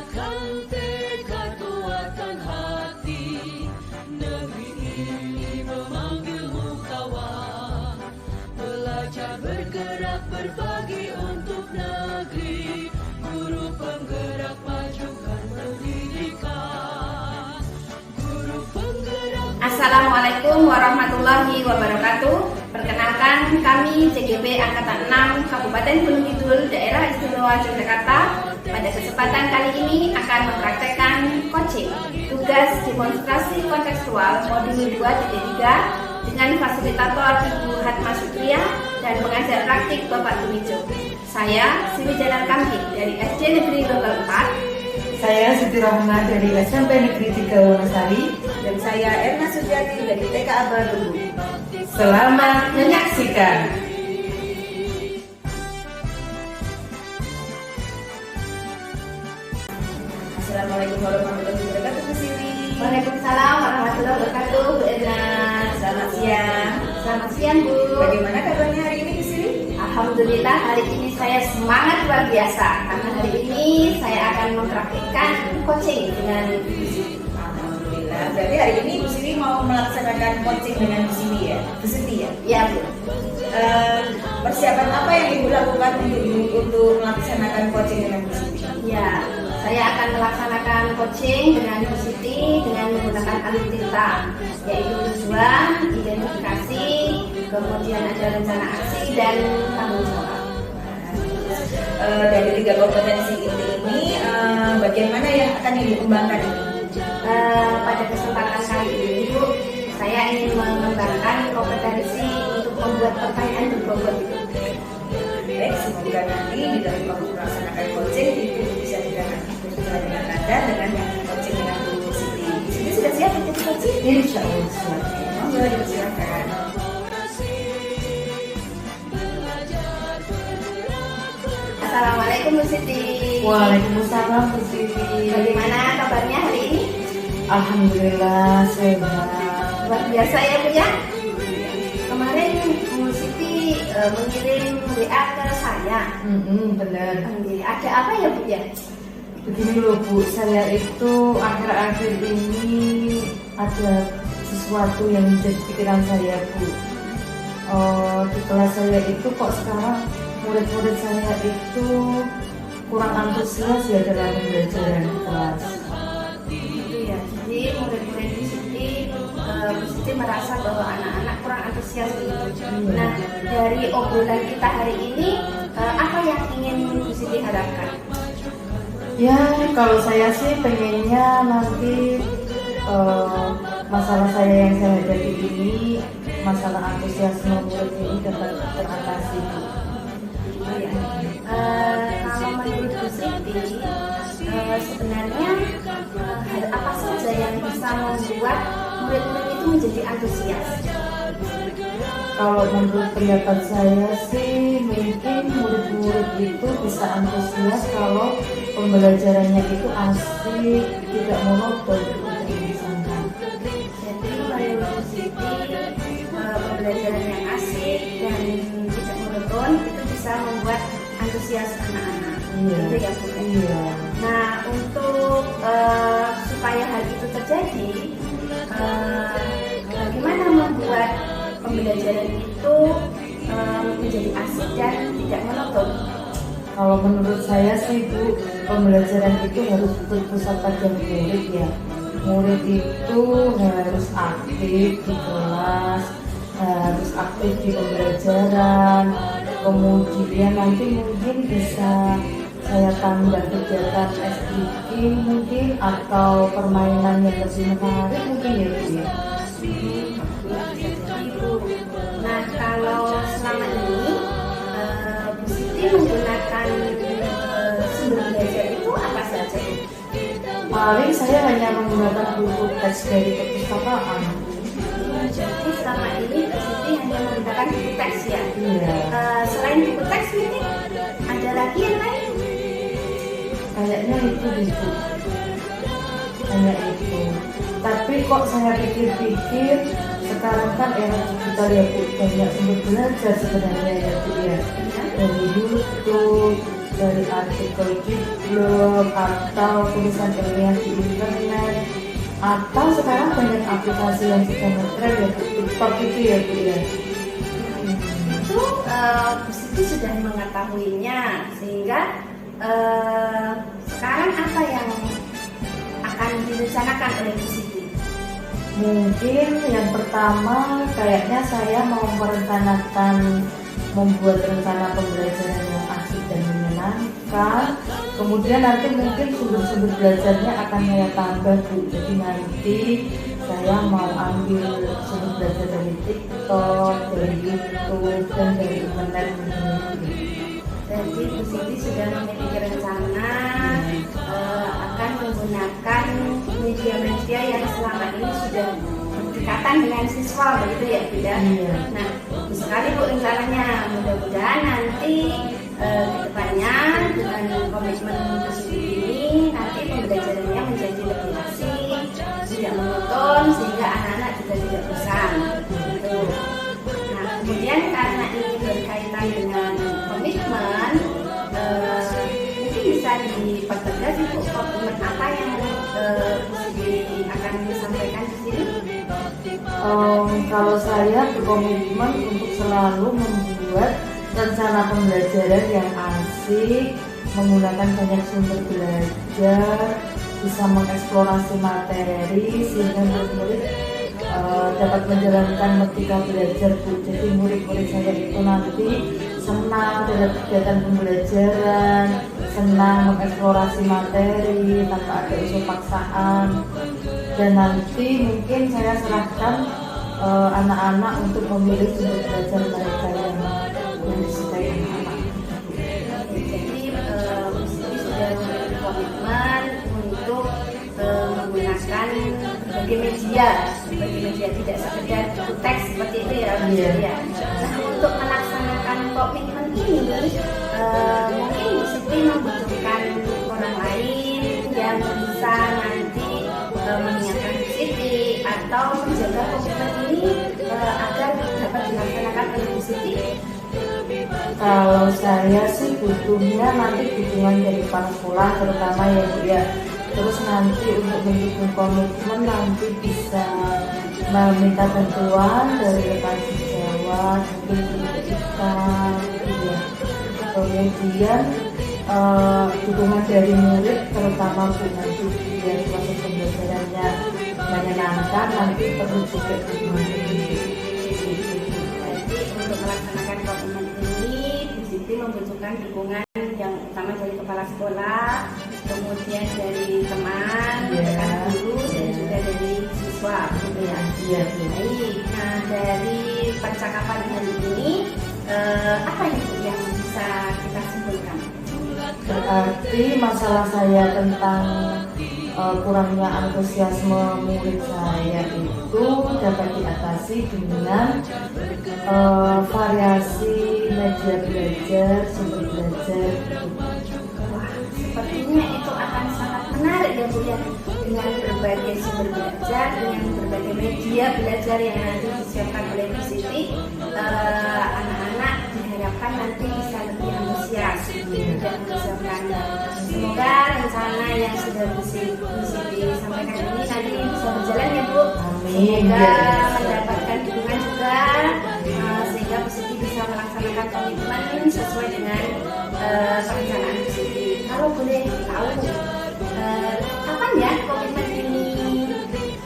Kuatkan tekad, kuatkan hati, negeri ini memanggilmu kawan. Belajar bergerak berbagi untuk negeri, guru penggerak majukan pendidikan. Guru penggerak. Assalamualaikum warahmatullahi wabarakatuh. Perkenalkan, kami CGP Angkatan 6 Kabupaten Gunung Kidul, Daerah Istimewa Yogyakarta. Pada kesempatan kali ini akan mempraktekkan coaching tugas demonstrasi kontekstual modul 2.3 dengan fasilitator Ibu Hatma Sutria dan pengajar praktik Bapak Tumijo. Saya Sri Janar Kamki dari SD Negeri Logal 4. Saya Siti Rahma dari SMP Negeri 3 Wonosari. Dan saya Erna Sujiati dari TK Abah Lubu. Selamat menyaksikan. Assalamualaikum warahmatullahi wabarakatuh, Bu Siri. Waalaikumsalam warahmatullahi wabarakatuh, Bu Erna. Selamat siang. Selamat siang, Bu. Bagaimana kabarnya hari ini, Bu Siri? Alhamdulillah, hari ini saya semangat luar biasa karena hari ini saya akan mempraktikkan coaching dengan Bu Siti. Alhamdulillah. Berarti hari ini Bu Siri mau melaksanakan coaching dengan Bu Siti ya? Bu Siti ya? Ya, Bu. Persiapan apa yang Ibu lakukan untuk melaksanakan coaching dengan Bu Siti? Ya, saya akan melaksanakan coaching dengan Bu Siti dengan menggunakan alutsista, yaitu tujuan, identifikasi, kemudian ada rencana aksi dan tanggung jawab. Dari 3 kompetensi ini, bagian mana yang akan Ibu kembangkan ini? Pada kesempatan kali ini, Bu, saya ingin mengembangkan kompetensi untuk membuat pertanyaan berbobot. Baik, semoga nanti di dalam melaksanakan coaching Ibu bisa berjalan dengan lancar dengan coaching dengan Bu Siti. Bu Siti sudah siap untuk coaching? Insya Allah siap. Monggo dipersilakan. Assalamualaikum, Bu Siti. Waalaikumsalam, Bu Siti. Bagaimana kabarnya hari ini? Alhamdulillah sehat. Luar biasa ya, Bu ya. Kemarin Bu Siti mengirim WA ke saya. Benar. Ada apa ya, Bu ya? Begini loh Bu, saya itu akhir-akhir ini ada sesuatu yang menjadi pikiran saya Bu. Di kelas saya itu kok sekarang murid-murid saya itu kurang antusias ya dalam pembelajaran di kelas. Itu ya. Jadi murid-murid Bu Siti merasa bahwa anak-anak kurang antusias gitu. Nah, dari obrolan kita hari ini, apa yang ingin Bu Siti harapkan? Ya, kalau saya sih pengennya nanti masalah saya yang saya hadapi ini, masalah antusiasme murid ini dapat teratasi Bu. Kalau menurut Bu Siti, sebenarnya hal apa saja yang bisa membuat murid-murid itu menjadi antusias? Kalau menurut pendapat saya sih mungkin murid-murid itu bisa antusias kalau pembelajarannya itu asik, tidak monoton, tidak mengesankan. Jadi menurut Bu Siti, pembelajaran yang asik dan tidak monoton itu bisa membuat antusias anak-anak. Gitu ya, Bu. Iya. Nah, untuk supaya hal itu terjadi, bagaimana membuat pembelajaran itu menjadi asik dan tidak monoton? Kalau menurut saya sih Bu, pembelajaran itu harus berpusat pada murid ya. Murid itu harus aktif di kelas, harus aktif di pembelajaran. Kemudian nanti mungkin bisa saya tambah kegiatan SDK mungkin atau permainan yang lebih menarik mungkin ya Bu ya. Nah, kalau selama ini Bu Siti menggunakan sumber belajar itu apa saja? Paling saya hanya menggunakan buku teks dari perpustakaan. Jadi selama ini Bu Siti hanya menggunakan buku teks ya? Iya. Selain buku teks ini ada lagi yang lain? Kayaknya itu Bu. Hanya itu. Tapi kok saya pikir-pikir sekarang kan era digital ya Bu, banyak sumber belajar sebenarnya ya Bu ya. Dari YouTube, dari artikel di blog atau tulisan ilmiah di internet, atau sekarang banyak aplikasi yang sudah ngetren ya, TikTok itu ya Bu ya. Itu Bu Siti sudah mengetahuinya, sehingga sekarang apa yang akan direncanakan oleh Bu Siti? Mungkin yang pertama kayaknya saya mau merencanakan membuat rencana pembelajaran yang asik dan menyenangkan. Kemudian nanti mungkin sumber-sumber belajarnya akan saya tambah Bu. Jadi nanti saya mau ambil sumber belajar dari TikTok, dari YouTube, dan dari internet. Jadi Bu Siti sudah memiliki rencana akan menggunakan media-media yang selama ini sudah berdekatan dengan siswa, begitu ya Bu ya? Iya. Nah, bagus sekali Bu rencananya. Mudah-mudahan nanti ke depannya dengan komitmen Bu Siti ini nanti pembelajarannya menjadi lebih asik, tidak monoton, sehingga anak-anak juga tidak bosan. Gitu. Nah, kemudian karena ini berkaitan dengan komitmen, mungkin bisa dipertegas Bu, komitmen apa yang Bu Siti akan disampaikan di sini? Kalau saya berkomitmen untuk selalu membuat rencana pembelajaran yang asik, menggunakan banyak sumber belajar, bisa mengeksplorasi materi sehingga murid-murid dapat menjalankan merdeka belajar Bu. Jadi murid-murid saya itu nanti senang dalam kegiatan pembelajaran, senang mengeksplorasi materi tanpa ada unsur paksaan. Dan nanti mungkin saya serahkan anak-anak untuk memilih sumber belajar mereka yang disukai anak-anak. Jadi Bu Siti sudah memiliki komitmen untuk menggunakan berbagai media, tidak sekedar buku teks seperti itu ya Bu Iya. Siti ya. Nah, untuk melaksanakan komitmen ini mungkin Bu Siti membutuhkan orang lain yang bisa nanti mengingatkan Bu Siti atau menjaga komitmen ini agar dapat dilaksanakan oleh Bu Siti. Kalau saya sih butuhnya nanti dukungan dari kepala sekolah terutama ya Bu ya. Terus nanti untuk mendukung komitmen nanti bisa meminta bantuan dari rekan sejawat, mungkin pendidikan gitu ya. Kemudian dukungan dari murid terutama Bu, nanti biar proses pembelajarannya menyenangkan, nanti perlu juga dukungan dari Untuk melaksanakan komitmen ini, Bu Siti membutuhkan dukungan yang utama dari kepala sekolah, kemudian dari teman, rekan guru, dan juga dari siswa, gitu ya. Iya, Bu. Baik. Nah, dari percakapan hari ini, apa yang bisa kita simpulkan? Berarti masalah saya tentang kurangnya antusiasme murid saya itu dapat diatasi dengan variasi media belajar, sumber belajar. Wah, sepertinya itu akan sangat menarik ya Bu ya, dengan berbagai sumber belajar, dengan berbagai media belajar yang nanti disiapkan oleh Bu Siti, anak-anak diharapkan nanti bisa lebih antusias dan menyiapkan. Semoga rencana yang sudah Bu Siti sampaikan ini nanti bisa berjalan ya Bu. Amin. Semoga mendapatkan dukungan juga, sehingga Bu Siti bisa melaksanakan komitmen sesuai dengan perencanaan Bu Siti. Kalau boleh tahu, kapan ya komitmen ini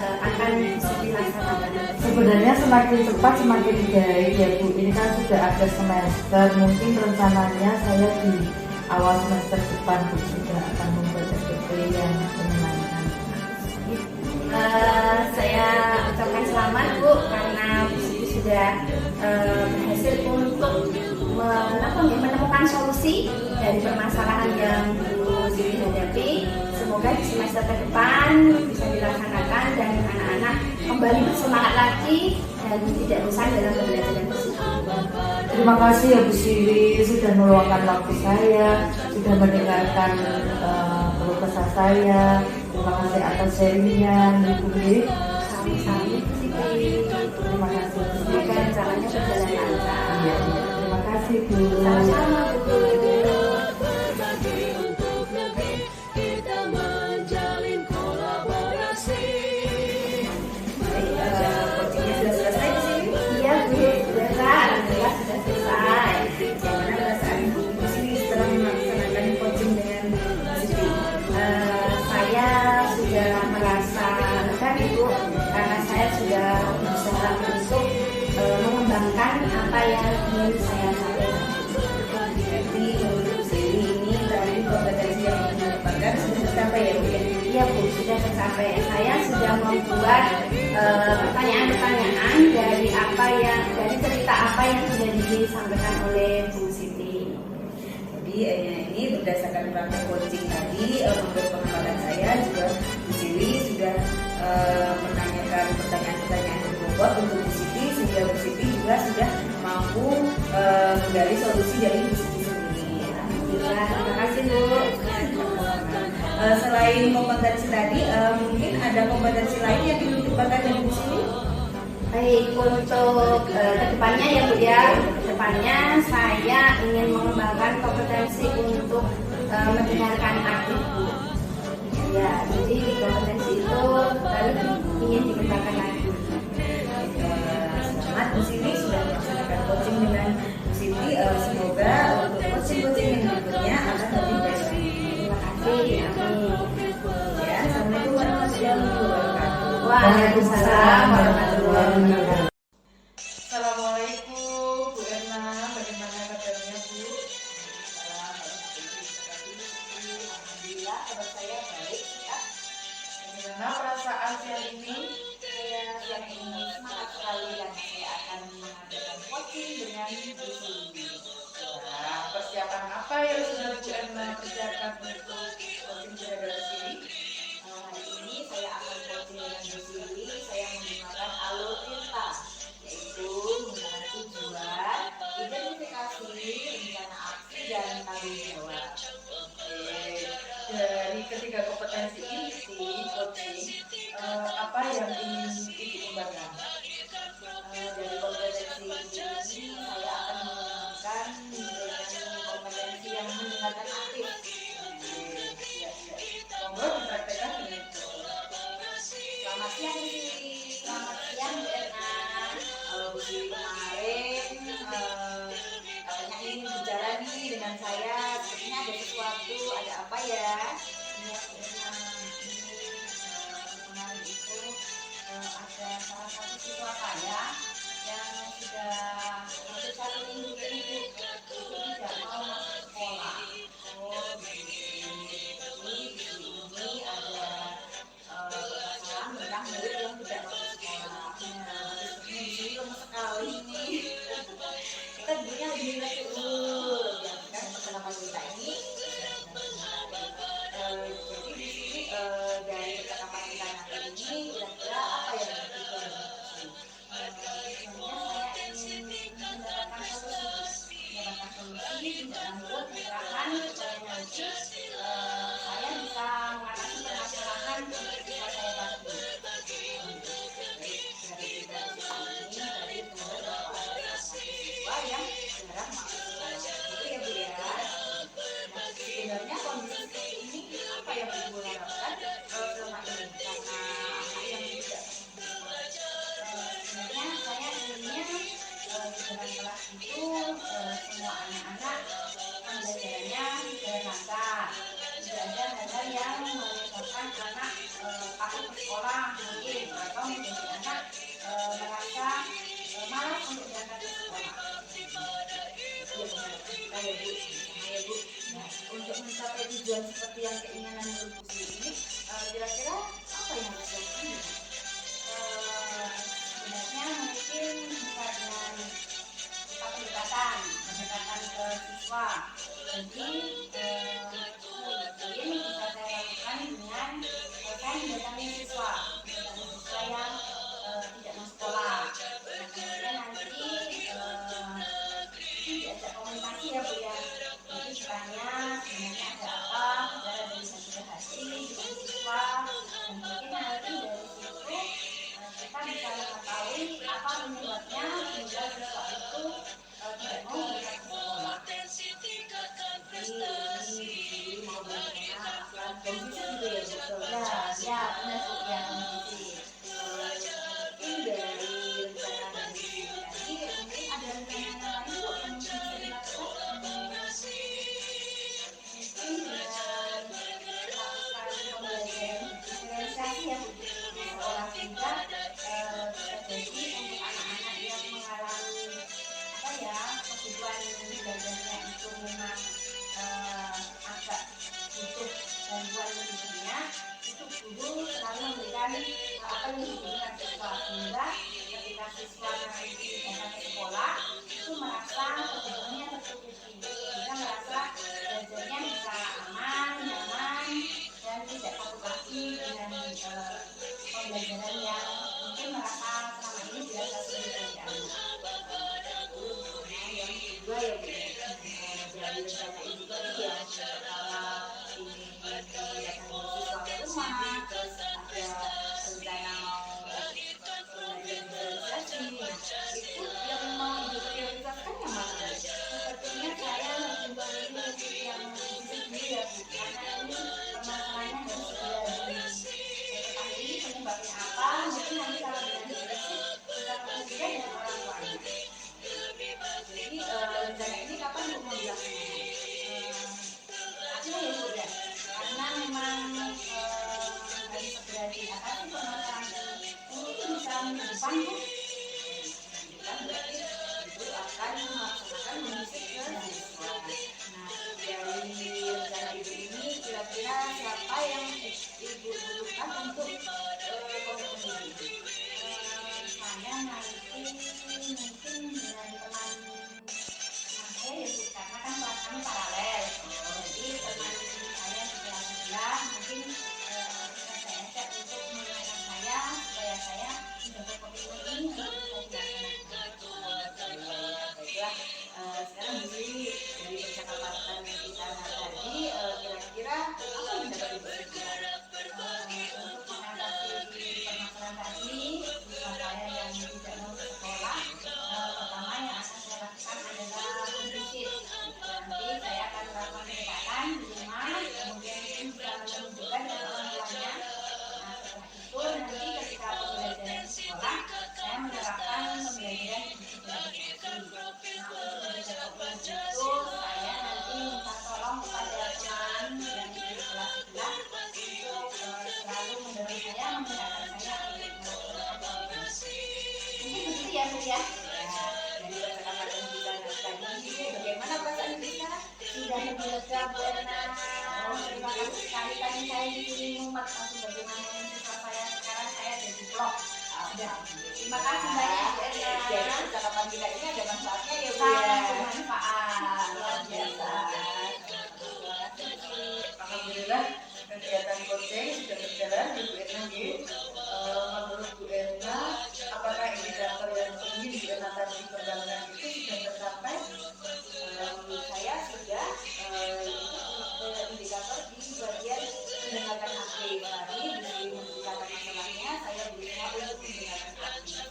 akan bisa dilaksanakan? Sebenarnya semakin cepat semakin baik ya Bu. Ini kan sudah ada semester, mungkin rencananya saya di awal semester depan Bu sudah akan membuat SPP yang menyenangkan. Saya ucapkan selamat Bu, karena Bu Siti sudah berhasil untuk menemukan solusi dari permasalahan yang Bu Siti hadapi. Semoga di semester ke depan bisa dilaksanakan dan anak-anak kembali bersemangat lagi dan tidak bosan dalam pembelajaran Bu Siti. Terima kasih ya Bu Siri sudah meluangkan waktu saya, sudah mendengarkan keluh kesah saya. Terima kasih atas sharingnya Ibu Siri. Sami-sami Bu Siti. Terima kasih Bu Siri. Semoga rencananya berjalan lancar. Iya, terima kasih Bu. Sama-sama Bu. saya sudah membuat pertanyaan-pertanyaan dari cerita apa yang sudah disampaikan oleh Bu Siti. Jadi ini berdasarkan praktek coaching tadi, menurut pengamatan saya juga Bu Siti sudah menanyakan pertanyaan-pertanyaan berbobot untuk Bu Siti, sehingga Bu Siti juga sudah mampu menggali solusi dari Bu Siti sendiri. Alhamdulillah, terima kasih Bu. Selain kompetensi tadi, mungkin ada kompetensi lain yang dikembangkan dari Bu Siti? Baik, untuk kedepannya ya Bu ya, kedepannya saya ingin mengembangkan kompetensi untuk mendengarkan aktif Bu. Ya, jadi kompetensi itu ingin dikembangkan lagi. Selamat Bu Siti sudah melaksanakan coaching dengan Bu Siti. Semoga untuk coaching-coaching yang berikutnya akan lebih baik lagi. Terima kasih, amin. Ya, Assalamualaikum warahmatullahi wabarakatuh. Waalaikumsalam warahmatullahi wabarakatuh. Assalamualaikum Bu Erna, bagaimana kabarnya Bu? Alhamdulillah, kabar saya baik ya. Bagaimana perasaan siang ini? Saya siang ini semangat sekali dan saya akan mengadakan coaching dengan Bu Siti. Nah, persiapan apa yang sudah Bu Erna kerjakan untuk coaching belajar sini? Hari ini saya akan coaching dengan Bu Siti. Saya menggunakan alur tinta, yaitu menggunakan tujuan, identifikasi, rencana aksi, dan tanggung jawab. Dari ketiga kompetensi inti coaching, apa yang ingin Ibu kembangkan? Dari kompetensi ini saya akan mengembangkan dengan kompetensi yang mendengarkan aktif. Monggo dipraktekkan dengan itu. Selamat siang Bu Siti. Selamat siang Bu Erna. Bu Siti kemarin katanya ingin bicara nih dengan saya. Sepertinya ada sesuatu. Ada apa ya? Iya Bu Erna. Ini kemarin itu ada salah satu siswa saya yang sudah hampir 1 minggu ini Bu, itu tidak mau masuk sekolah. Oh, begitu. Jadi di sini ada permasalahan tentang murid yang tidak masuk sekolah. Nah, sepertinya di sini lemes sekali nih. Kita duduknya lebih rileks dulu. Ya kan, perkenalan kita ini. Jadi di sini dari percakapan kita nanti ini kira-kira apa yang ditujukan dengan sini? Tujuannya saya ingin mendapatkan solusi, tidak lanjut misalkan supaya nanti saya bisa mengatasi permasalahan untuk siswa saya tadi. Dari kita ini tadi sumber bahwa ada siswa yang jarang masuk sekolah. Gitu ya Bu ya. Nah, sebenarnya kondisi seperti ini apa yang Ibu harapkan selama ini karena anak yang tidak sebenarnya saya inginnya di dalam kelas itu semua anak-anak pembelajarannya jalan lancar, tidak ada hal-hal yang menyebabkan anak takut ke sekolah mungkin atau menjadi anak merasa malas untuk berangkat ke sekolah. Ya benar, kita ya Bu, sama ya Bu. Nah, untuk mencapai tujuan seperti yang keinginan Ibu ini, kira-kira apa yang harus dilakukan? Sebenarnya mungkin bisa dengan pendekatan ke siswa. Jadi mungkin bisa saya lakukan dengan saya mendatangi siswa yang tidak masuk sekolah. Nah, kemudian nanti diajak komunikasi ya Bu ya. Jadi ditanya sebenarnya ada apa, bicara dari hati ke hati dengan siswa, dan mungkin nanti dari situ kita bisa mengetahui apa penyebabnya sehingga siswa itu tidak mau berangkat ke sekolah. Jadi mau bagaimana asuhan kondisi gitu ya betul. Ya benar Bu ya kondisi. Mungkin dari rencana dari sini tadi mungkin ada rencana yang lain Bu yang bisa dilakukan. Mungkin dengan melakukan pembelajaran diferensiasi ya Bu di sekolah sehingga bisa jadi untuk anak-anak yang mengalami kebutuhan belajarnya itu memang agak butuh Dan buat lebihnya itu guru selalu memberikan apa yang dibutuhkan siswa, sehingga ketika siswa nanti datang ke sekolah itu merasa kebutuhannya tercukupi, sehingga merasa belajarnya bisa aman, nyaman, dan tidak takut lagi dengan pembelajaran yang mungkin merasa selama ini dirasa sulit bagi anak. Yang kedua ya Bu, dari rencana ini juga ya, pertama ingin memindahkan siswa ke rumah, terus ada rencana mau belajar organisasi. Nah, itu yang mau Ibu prioritaskan yang mana? Sepertinya saya lebih memilih untuk yang disiplin ya Bu, karena ini permasalahannya harus diketahui penyebabnya apa, mungkin nanti kalau dengan disiplin bisa kemudian dengan orang tuanya. Jadi rencana ini kapan Bu mau dilaksanakan? Artinya ya Bu ya, karena memang harus segera diatasi permasalahan ini bisa minggu depan Bu. Kan berarti Ibu akan melaksanakan mendisiplin siswa. Nah, dari rencana Ibu ini kira-kira siapa yang Ibu butuhkan untuk komitmen ini? Saya nanti mungkin dengan teman saya ya Bu, karena kan kelas kami paralel, jadi teman saya sebelah mungkin bisa saya ajak untuk mengingatkan saya supaya saya mendapat komitmen ini untuk bisa dilaksanakan. Baiklah, sekarang Bu Sri, dari percakapan kita tadi, kira-kira apa yang dapat Ibu simpulkan? Untuk mengatasi permasalahan tadi, siswa saya yang tidak mau ke sekolah, pertama yang akan saya lakukan adalah memvisit. Nanti saya akan melakukan pendekatan di rumah, kemudian mungkin bisa menunjukkan ke orang tuanya. Nah, setelah itu nanti ketika pembelajaran di sekolah, saya menerapkan pembelajaran disiplin. Nah, untuk belajar komunikasi itu saya nanti minta tolong kepada teman yang di kelas sebelah untuk selalu mendorong saya, memudahkan saya untuk melakukan komunikasi. Mungkin begitu ya Bu ya. Dari percakapan kita tadi, bagaimana perasaan Ibu sekarang? Sudah lebih lega Bu Erna. Terima kasih sekali tadi saya disuruh ngumpet langsung bagaimana siswa saya, sekarang saya jadi vlog. Terima kasih banyak Bu Jadi Erna. percakapan kita ini ada manfaatnya ya Bu Sangat ya. bermanfaat, luar biasa. Alhamdulillah kegiatan coaching sudah berjalan di Bu Erna Bu. Menurut Bu Erna, apakah indikator yang ingin Bu Erna tadi kembangkan itu sudah tercapai? Menurut saya sudah indikator di bagian mendengarkan aktif. Tadi di mendengarkan masalahnya saya berusaha untuk mendengarkan aktif.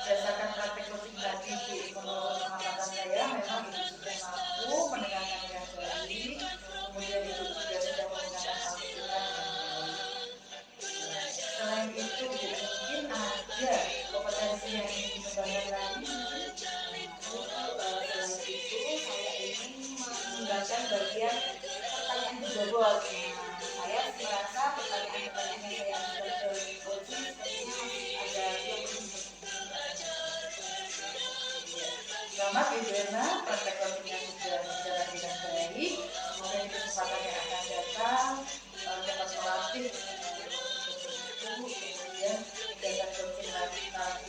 Berdasarkan praktek coaching tadi Bu, menurut pengamatan saya memang Ibu sudah mampu mendengarkan dengan baik, kemudian Ibu juga sudah menggunakan Al-Quran dengan baik. Selain itu Bu, mungkin ada kompetensi yang ingin dikembangkan lagi. Selain itu saya ingin mengembangkan bagian pertanyaan dijawab. Nah, saya merasa pertanyaan-pertanyaan yang saya ajukan ke coaching sepertinya masih ada yang belum Selamat Ibu Erna, praktek coachingnya sudah berjalan dengan baik. Semoga di kesempatan yang akan datang dapat melatih kemudian kegiatan coaching lagi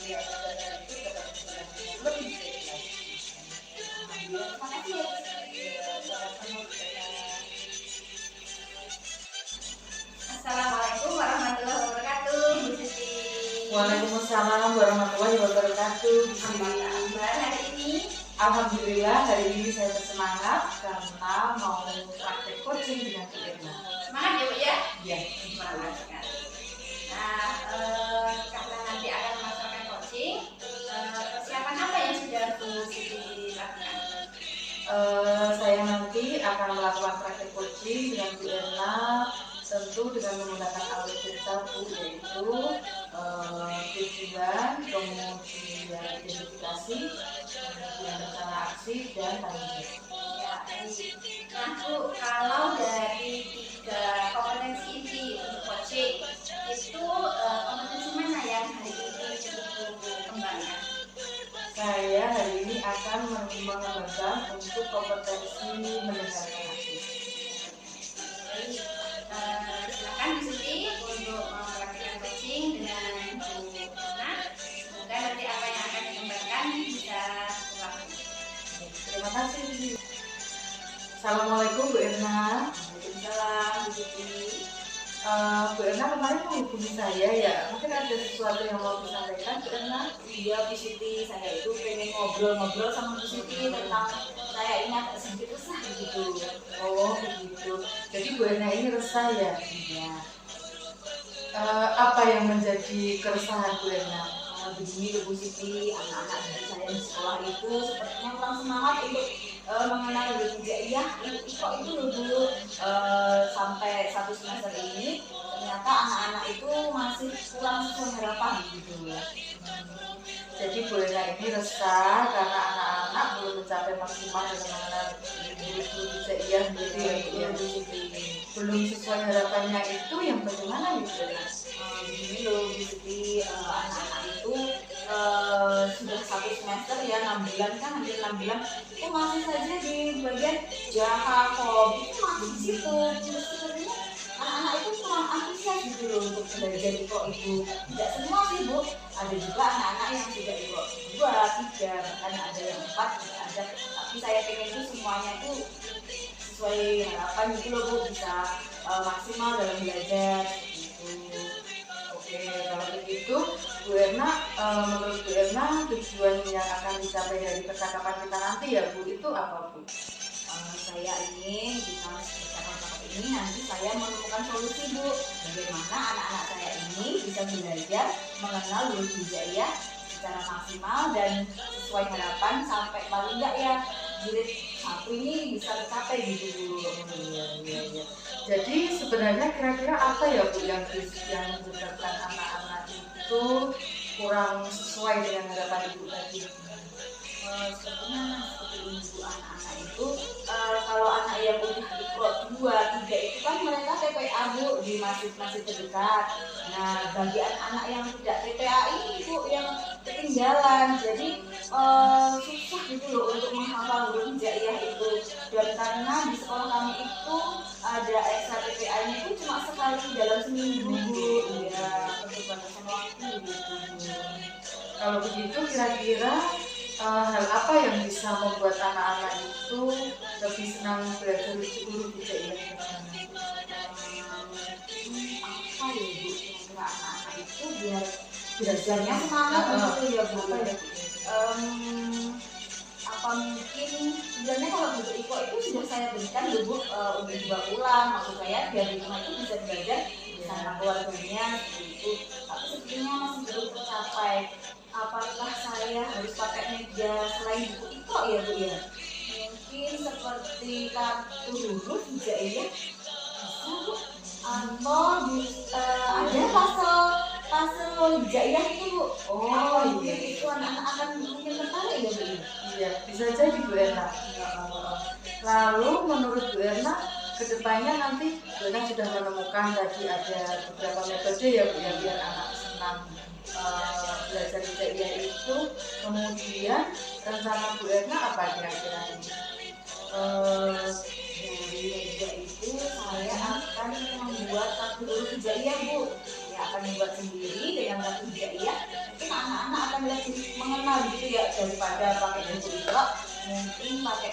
yang akan datang itu dapat berjalan dengan lebih baik lagi. Terima kasih ya. Assalamualaikum warahmatullahi wabarakatuh, Bu Siti. Waalaikumsalam warahmatullahi wabarakatuh. Apa kabar hari ini? Alhamdulillah hari ini saya bersemangat karena mau praktek coaching dengan Bu Erna. Semangat ya Bu ya. Ya. Semangat sekali. Nah, karena nanti akan melaksanakan coaching, persiapan apa yang sudah Bu Siti lakukan? Saya nanti akan melakukan praktek coaching dengan Bu Erna, tentu dengan menggunakan alat vital Bu, yaitu tujuan, kemudian identifikasi, kemudian rencana aksi dan tanggung jawab. Ya, baik. Nah Bu, kalau dari 3 kompetensi inti untuk coaching, itu kompetensi mana yang hari ini Bu kembangkan? Saya hari ini akan mengembangkan untuk kompetensi mendengarkan aktif. kasih. Assalamualaikum Bu Erna. Waalaikumsalam Bu Siti. Bu Erna kemarin menghubungi saya ya, mungkin ada sesuatu yang mau disampaikan Bu Erna? Iya Bu Siti, saya itu pengen ngobrol-ngobrol sama Bu Siti tentang saya ini agak sedikit resah gitu. Oh begitu, jadi Bu Erna ini resah ya? Iya. Apa yang menjadi keresahan Bu Erna? Begini loh Bu Siti, anak-anak didik saya di sekolah itu sepertinya kurang semangat untuk mengenal huruf hijaiyah iqra itu loh Bu. Sampai 1 semester ini ternyata anak-anak itu masih kurang sesuai harapan gitu. Jadi Bu Erna ini resah karena anak-anak belum mencapai maksimal dalam mengenal huruf hijaiyah gitu ya Bu Siti. Belum sesuai harapannya itu yang bagaimana Bu Erna? Begini loh Bu Siti, anak-anak itu sudah 1 semester ya, 6 bulan kan, hampir 6 bulan itu masih saja di bagian jaha, hobi itu masih di situ. Terus sebenarnya anak-anak itu kurang antusias gitu loh untuk belajar iqra itu. Tidak semua sih Bu, ada juga anak-anak yang sudah iqra 2, 3, bahkan ada yang 4 juga ada. Tapi saya pengen itu semuanya itu sesuai harapan gitu loh Bu, bisa maksimal dalam belajar gitu. Oke, kalau begitu Bu Erna, menurut Bu Erna tujuan yang akan dicapai dari percakapan kita nanti ya Bu, itu apa Bu? Saya ingin di percakapan ini nanti saya menemukan solusi Bu, bagaimana anak-anak saya ini bisa belajar mengenal huruf hijaiyah secara maksimal dan sesuai harapan sampai paling enggak ya jilid 1 ini bisa tercapai gitu Bu. Iya. Jadi sebenarnya kira-kira apa ya Bu yang menyebabkan anak-anak itu kurang sesuai dengan harapan Ibu tadi? Sepertinya seperti ini Bu, anak-anak itu kalau anak yang udah iqra 2, 3 itu kan mereka TPA Bu di masjid-masjid terdekat. Nah bagi anak-anak yang tidak TPA ini Bu yang ketinggalan, jadi susah gitu loh untuk menghafal huruf hijaiyah itu. Dan karena di sekolah kami itu ada ekstra TPA-nya itu cuma sekali dalam seminggu Bu, ya keterbatasan waktu gitu Bu. Kalau begitu kira-kira hal apa yang bisa membuat anak-anak itu lebih senang belajar huruf hijaiyah? Apa ya Bu, kira-kira anak-anak itu biar belajarnya semangat gitu ya Bu. Apa mungkin sebenarnya kalau bentuk iqra itu sudah saya berikan loh Bu, udah 2 ulang, maksud saya biar di rumah itu bisa belajar sama keluarganya seperti itu. Tapi sepertinya masih belum tercapai. Apakah saya harus pakai media selain buku iqra ya Bu ya? Mungkin seperti kartu huruf hijaiyah bisa Bu, atau ada puzzle hijaiyah itu Bu. Oh Mungkin iya. itu anak-anak akan mungkin tertarik ya Bu. Iya, bisa jadi Bu Erna. Lalu menurut Bu Erna, kedepannya nanti Bu Erna sudah menemukan tadi ada beberapa metode ya Bu ya biar anak senang belajar hijaiyah itu. Kemudian rencana Bu Erna apa kira-kira ini? Dari media itu saya akan membuat kartu huruf hijaiyah Bu. Ya akan membuat sendiri dengan kartu hijaiyah. Mungkin anak-anak akan lebih mengenal gitu ya daripada pakai buku iqra. Mungkin pakai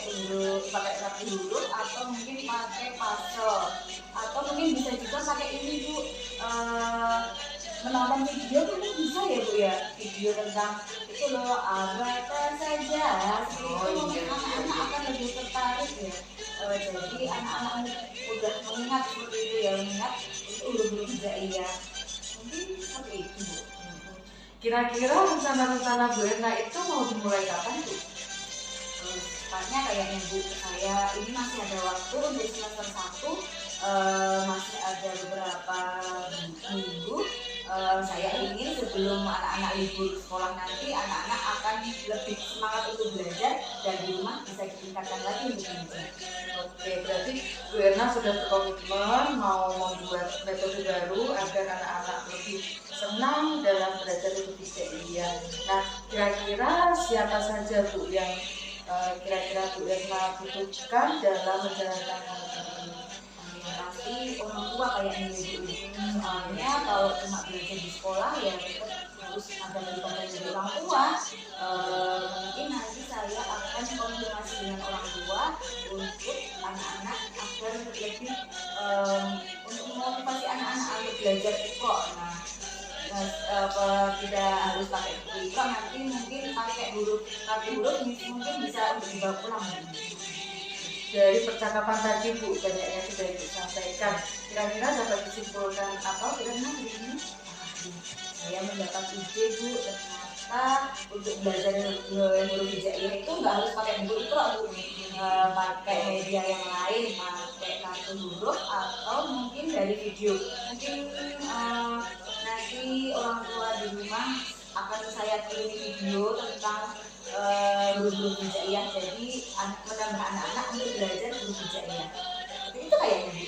kartu huruf atau mungkin pakai puzzle atau mungkin bisa juga pakai ini Bu, menonton video mungkin bisa ya Bu ya, video tentang itu loh abata saja seperti itu. Mungkin anak-anak akan lebih tertarik ya. Jadi anak-anak udah mengingat seperti itu ya, mengingat itu huruf hijaiyah. Mungkin seperti itu Bu. Kira-kira rencana-rencana Bu Erna itu mau dimulai kapan Bu? Tepatnya kayaknya Bu, saya ini masih ada waktu untuk semester 1, masih ada beberapa minggu. Saya ingin sebelum anak-anak libur sekolah nanti anak-anak akan lebih semangat untuk belajar dan di rumah bisa ditingkatkan lagi untuk belajar. Oke, berarti Bu Erna sudah berkomitmen mau membuat metode baru agar anak-anak lebih senang dalam belajar huruf hijaiyah. Nah, kira-kira siapa saja Bu yang kira-kira Bu Erna butuhkan dalam menjalankan metode ini? Pasti orang tua kayaknya Bu. Soalnya kalau cuma belajar di sekolah ya tetap terus agar melibatkan dari orang tua, mungkin nanti saya akan komunikasi dengan orang tua untuk anak-anak agar lebih untuk memotivasi anak-anak untuk belajar iko. Tidak harus pakai buku iko, nanti mungkin pakai huruf mungkin bisa untuk dibawa pulang. Dari percakapan tadi Bu, banyak yang sudah Ibu sampaikan. Kira-kira dapat disimpulkan apa karena ini? Saya mendapat ide Bu, ternyata untuk belajar huruf hijaiyah itu nggak harus pakai buku itu Bu, pakai media yang lain, pakai kartu huruf atau mungkin dari video. Mungkin nanti orang tua di rumah akan saya kirim video tentang huruf-huruf hijaiyah, jadi menambah anak-anak untuk belajar huruf hijaiyah. Seperti itu kayaknya Bu.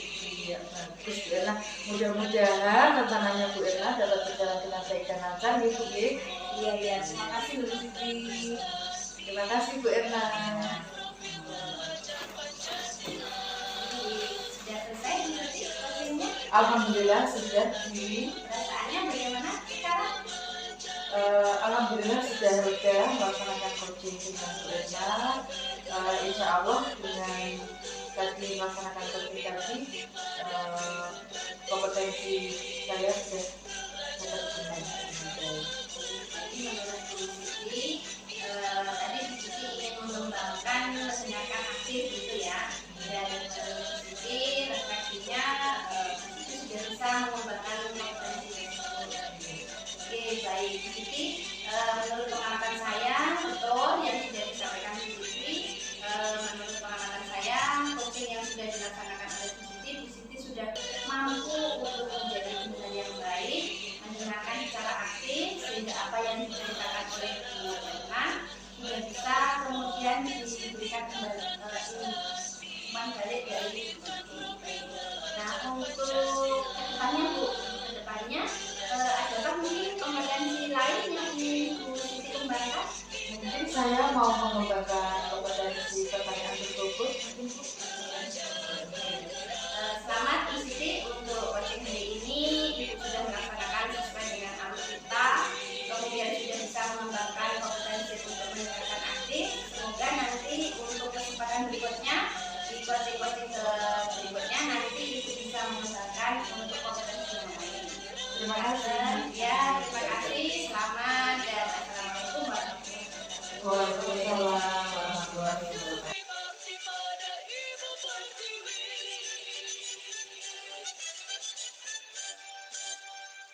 Iya, bagus Bu Erna. Mudah-mudahan rencananya Bu Erna dapat berjalan dengan baik dan lancar ya Bu. Iya, terima kasih Bu Siti. Terima kasih Bu Erna. Sudah selesai berarti coachingnya? Alhamdulillah sudah Perasaannya bagaimana sekarang? Alhamdulillah sudah lega melaksanakan coaching dengan Bu Erna. Insya Allah dengan tadi melaksanakan coaching tadi, kompetensi saya sudah dapat dikembangkan dengan baik. Jadi menurut Bu Siti, tadi Bu Siti ingin mengembangkan tindakan aktif gitu ya. Dan menurut Bu Siti refleksinya itu sudah bisa mengembangkan kompetensi tersebut. Oke, baik Bu Siti. Menurut pengamatan saya betul yang sudah disampaikan Bu Siti. Menurut pengamatan saya coaching yang sudah dilaksanakan oleh Bu Siti sudah mampu untuk menjadi pendengar yang baik, mendengarkan secara aktif sehingga apa yang diceritakan oleh Bu Erna sudah bisa kemudian diberikan umpan balik dari Bu Siti. Nah, untuk kedepannya Bu, adakah mungkin kompetensi lain yang ingin Bu Siti kembangkan? Mungkin saya mau mengembangkan kompetensi pertanyaan tersebut. Selamat Bu Siti untuk coaching hari ini. Ibu sudah melaksanakan sesuai dengan alutsista, kemudian sudah bisa mengembangkan kompetensi untuk mendengarkan aktif. Semoga nanti untuk kesempatan berikutnya di coaching-coaching berikutnya nanti Ibu bisa mengembangkan untuk kompetensi yang lain. Terima kasih.